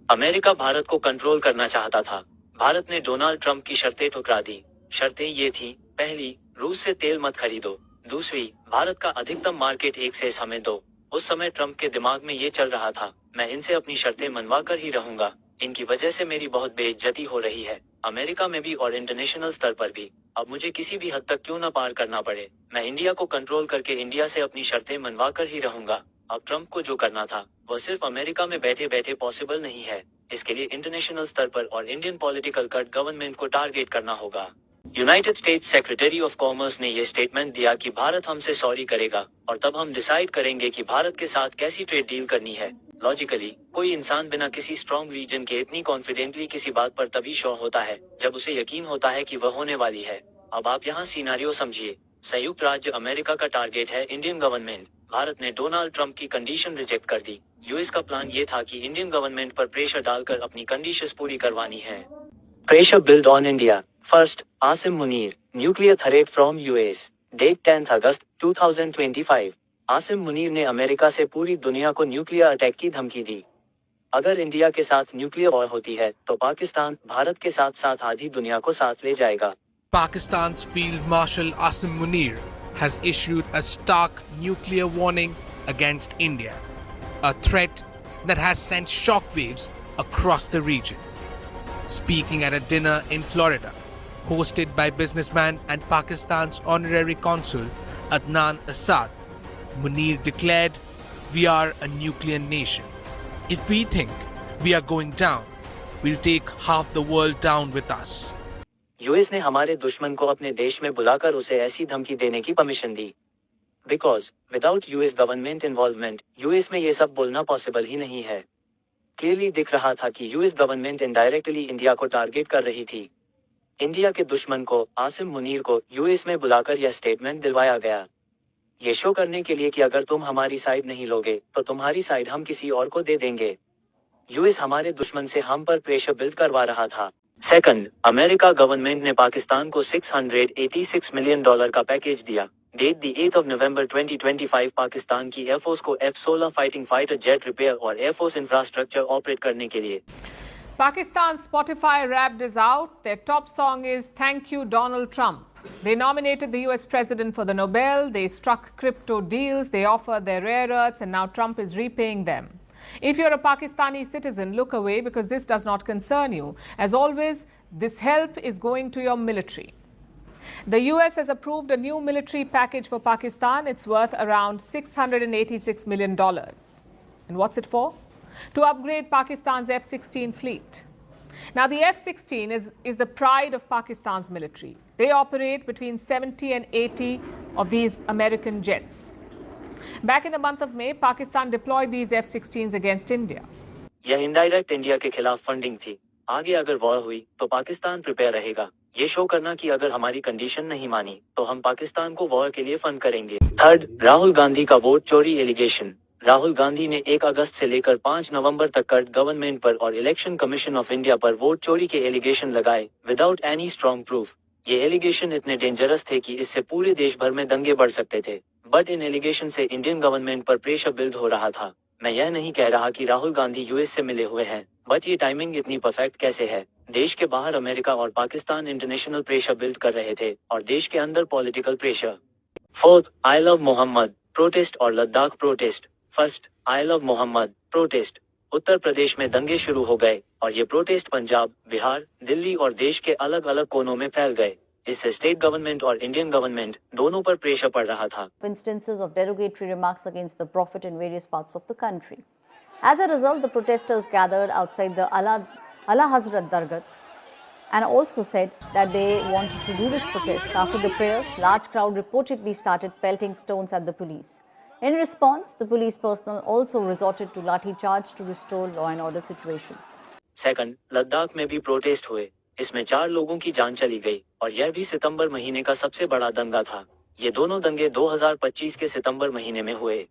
America Bharat को control करना चाहता था। भारत ने डोनाल्ड ट्रंप की शर्तें ठुकरा दी। शर्तें ये थी, पहली, रूस से तेल मत खरीदो। दूसरी, भारत का अधिकतम मार्केट एक्सेस हमें दो। उस समय ट्रंप के दिमाग में ये चल रहा था, मैं इनसे अपनी शर्तें मनवा कर ही रहूंगा। इनकी वजह से मेरी बहुत बेइज्जती हो रही है, अमेरिका में भी और इंटरनेशनल स्तर पर भी। अब मुझे किसी भी हद तक क्यों न पार करना पड़े, मैं इंडिया को कंट्रोल करके इंडिया से अपनी शर्तें मनवा कर ही रहूंगा। अब ट्रंप को जो करना था, वह सिर्फ अमेरिका में बैठे बैठे पॉसिबल नहीं है। इसके लिए इंटरनेशनल स्तर पर और इंडियन पॉलिटिकल कट गवर्नमेंट को टारगेट करना होगा। United states secretary of commerce ने यह स्टेटमेंट दिया कि भारत हमसे सॉरी करेगा और तब हम डिसाइड करेंगे कि भारत के साथ कैसी ट्रेड डील करनी है। लॉजिकली, कोई इंसान बिना किसी स्ट्रॉन्ग रीजन के इतनी कॉन्फिडेंटली किसी बात पर तभी श्योर होता है जब उसे यकीन होता है कि वह होने वाली है। अब आप यहाँ सिनारियो समझिए। संयुक्त राज्य अमेरिका का टारगेट है इंडियन गवर्नमेंट। भारत ने डोनाल्ड ट्रंप की कंडीशन रिजेक्ट कर दी। यूएस का प्लान ये था कि इंडियन गवर्नमेंट पर प्रेशर डालकर अपनी कंडीशंस पूरी करवानी है। Pressure build on India. First, Asim Munir, nuclear threat from US. Date 10 August 2025। Asim Munir ने अमेरिका से पूरी दुनिया को न्यूक्लियर अटैक की धमकी दी। अगर इंडिया के साथ न्यूक्लियर वॉर होती है तो पाकिस्तान भारत के साथ साथ आधी दुनिया को साथ ले जाएगा। Pakistan's Field Marshal Asim Munir has issued a stark nuclear warning against India, a threat that has sent shockwaves across the region. Speaking at a dinner in Florida, hosted by businessman and Pakistan's honorary consul Adnan Assad, Munir declared, "We are a nuclear nation. If we think we are going down, we'll take half the world down with us." US ने हमारे दुश्मन को अपने देश में बुलाकर उसे ऐसी धमकी देने की permission the. Because without US government involvement US में ये सब बोलना पॉसिबल ही नहीं है। क्लियरली दिख रहा था कि यूएस गवर्नमेंट इनडायरेक्टली इंडिया को टारगेट कर रही थी। इंडिया के दुश्मन को, आसिम मुनीर को, यूएस में बुलाकर यह स्टेटमेंट दिलवाया गया, ये शो करने के लिए कि अगर तुम हमारी साइड नहीं लोगे तो तुम्हारी साइड हम किसी और को दे देंगे। यूएस हमारे दुश्मन से हम पर प्रेशर बिल्ड करवा रहा था। सेकंड, अमेरिका गवर्नमेंट ने पाकिस्तान को $686 मिलियन का पैकेज दिया। डेट द 8 नवंबर 2025। पाकिस्तान की एयरफोर्स को F-16 fighting fighter jet repair और एयरफोर्स इंफ्रास्ट्रक्चर ऑपरेट करने के लिए। Pakistan's Spotify Wrapped is out. Their top song is Thank You Donald Trump. They nominated the US president for the Nobel. They struck crypto deals. They offered their rare earths and now Trump is repaying them. If you're a Pakistani citizen, look away because this does not concern you. As always, this help is going to your military. The US has approved a new military package for Pakistan. It's worth around $686 million. And what's it for? To upgrade Pakistan's F-16 fleet. Now, the F-16 is the pride of Pakistan's military. They operate between 70 and 80 of these American jets. Back in the month of May, Pakistan deployed these F-16s against India. यह indirect India के खिलाफ funding थी। आगे अगर war हुई तो Pakistan prepare रहेगा, ये शो करना कि अगर हमारी कंडीशन नहीं मानी तो हम पाकिस्तान को वॉर के लिए फंड करेंगे। थर्ड, राहुल गांधी का वोट चोरी एलिगेशन। राहुल गांधी ने 1 अगस्त से लेकर 5 नवंबर तक कर्ट गवर्नमेंट पर और इलेक्शन कमीशन ऑफ इंडिया पर वोट चोरी के एलिगेशन लगाए विदाउट एनी स्ट्रॉन्ग प्रूफ। ये एलिगेशन इतने डेंजरस थे कि इससे पूरे देश भर में दंगे बढ़ सकते थे। बट इन एलिगेशन से इंडियन गवर्नमेंट पर प्रेशर बिल्ड हो रहा था। मैं यह नहीं कह रहा कि राहुल गांधी यूएस से मिले हुए हैं, बट ये टाइमिंग इतनी परफेक्ट कैसे है। देश के बाहर अमेरिका और पाकिस्तान इंटरनेशनल प्रेशर बिल्ड कर रहे थे और देश के अंदर political pressure. Fourth, I love Mohammed protest और Ladakh protest. First, I love Mohammed protest. Uttar Pradesh में दंगे शुरू हो गए और ये प्रोटेस्ट पंजाब, बिहार, दिल्ली और देश के अलग अलग कोनों में फैल गए। इससे स्टेट गवर्नमेंट और इंडियन गवर्नमेंट दोनों पर प्रेशर पड़ रहा था। Instances of derogatory remarks against the Prophet in various parts of the country. As a result, the protesters gathered outside the Ala Hazrat Dargah and also said that they wanted to do this protest. After the prayers, large crowd reportedly started pelting stones at the police. In response, the police personnel also resorted to lathi charge to restore law and order situation. Second, Ladakh में भी protest हुए। इसमें 4 लोगों की जान चली गई और यह भी सितंबर महीने का सबसे बड़ा दंगा था। ये दोनों दंगे 2025 के सितंबर महीने में हुए।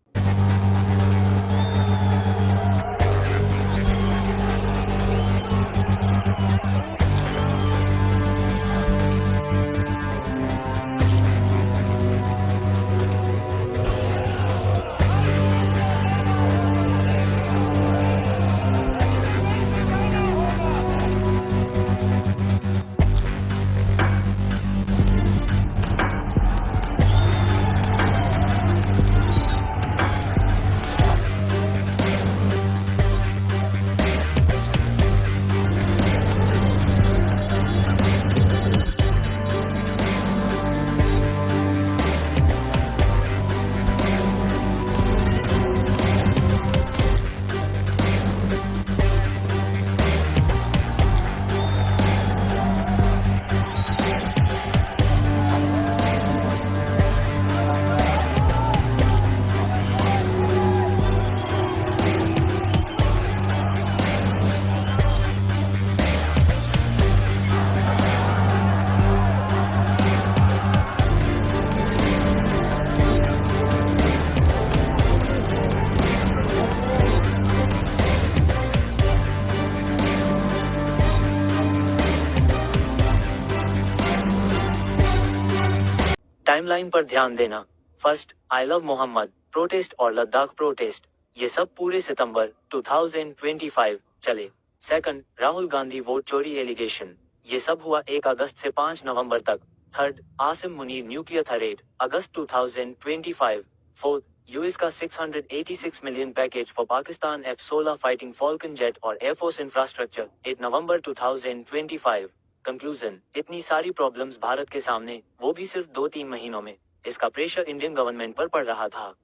टाइमलाइन पर ध्यान देना। First, I love Mohammed protest और लद्दाख प्रोटेस्ट, ये सब पूरे सितंबर 2025 चले। सेकंड, राहुल गांधी वोट चोरी एलिगेशन, ये सब हुआ 1 अगस्त से 5 नवंबर तक। Third, Asim Munir nuclear threat, अगस्त 2025। फोर्थ, यूएस का 686 million package for Pakistan F-16 fighting falcon jet और एयरफोर्स इंफ्रास्ट्रक्चर, 8 नवंबर 2025। कंक्लूजन, इतनी सारी प्रॉब्लम्स भारत के सामने, वो भी सिर्फ 2-3 महीनों में, इसका प्रेशर इंडियन गवर्नमेंट पर पड़ रहा था।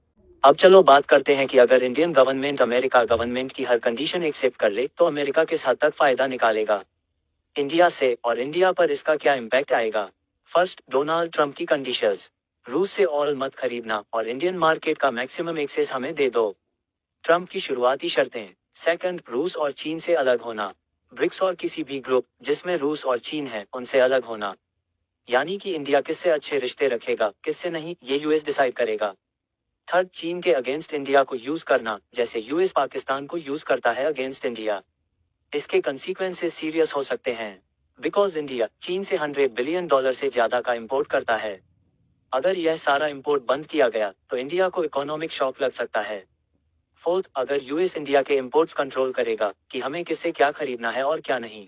अब चलो बात करते हैं कि अगर इंडियन गवर्नमेंट अमेरिका गवर्नमेंट की हर कंडीशन एक्सेप्ट कर ले तो अमेरिका किस हद तक फायदा निकालेगा इंडिया से, और इंडिया पर इसका क्या इम्पैक्ट आएगा। फर्स्ट, डोनाल्ड ट्रंप की कंडीशंस। रूस से ऑयल मत खरीदना और इंडियन मार्केट का मैक्सिमम एक्सेस हमें दे दो, ट्रंप की शुरुआती शर्तें। सेकंड, रूस और चीन से अलग होना, ब्रिक्स और किसी भी ग्रुप जिसमें रूस और चीन है उनसे अलग होना, यानी कि इंडिया किससे अच्छे रिश्ते रखेगा किससे नहीं ये यूएस डिसाइड करेगा। थर्ड, चीन के अगेंस्ट इंडिया को यूज करना, जैसे यूएस पाकिस्तान को यूज करता है अगेंस्ट इंडिया। इसके कंसीक्वेंसेस सीरियस हो सकते हैं, बिकॉज इंडिया चीन से $100 बिलियन से ज्यादा का इंपोर्ट करता है। अगर यह सारा इंपोर्ट बंद किया गया तो इंडिया को इकोनॉमिक शॉक लग सकता है। फोर्थ, अगर यूएस इंडिया के इंपोर्ट्स कंट्रोल करेगा कि हमें किससे क्या खरीदना है और क्या नहीं,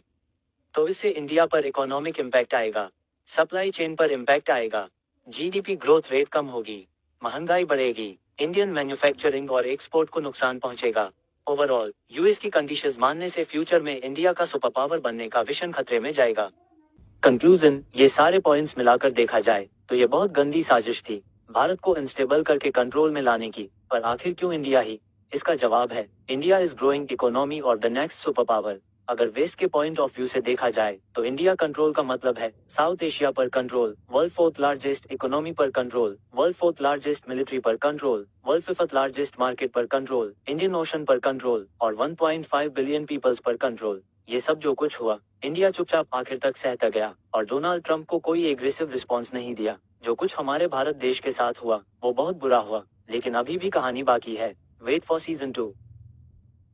तो इससे इंडिया पर इकोनॉमिक इम्पैक्ट आएगा, सप्लाई चेन पर इम्पैक्ट आएगा, जीडीपी ग्रोथ रेट कम होगी, महंगाई बढ़ेगी, इंडियन मैन्युफैक्चरिंग और एक्सपोर्ट को नुकसान पहुंचेगा। ओवरऑल यूएस की कंडीशंस मानने से फ्यूचर में इंडिया का सुपर पावर बनने का विजन खतरे में जाएगा। कंक्लूजन, ये सारे पॉइंट्स मिलाकर देखा जाए तो ये बहुत गंदी साजिश थी भारत को अनस्टेबल करके कंट्रोल में लाने की, पर आखिर क्यों इंडिया ही? इसका जवाब है, इंडिया इज ग्रोइंग इकोनॉमी और द नेक्स्ट सुपर पावर। अगर वेस्ट के पॉइंट ऑफ व्यू से देखा जाए तो इंडिया कंट्रोल का मतलब है साउथ एशिया पर control, world 4th largest economy पर control, world 4th largest military पर control, world 5th largest market पर कंट्रोल, इंडियन ओशन पर कंट्रोल और 1.5 बिलियन पीपल्स पर कंट्रोल। ये सब जो कुछ हुआ, इंडिया चुपचाप आखिर तक सहता गया और डोनाल्ड ट्रंप को कोई एग्रेसिव रिस्पॉन्स नहीं दिया। जो कुछ हमारे भारत देश के साथ हुआ वो बहुत बुरा हुआ, लेकिन अभी भी कहानी बाकी है। Wait for season 2।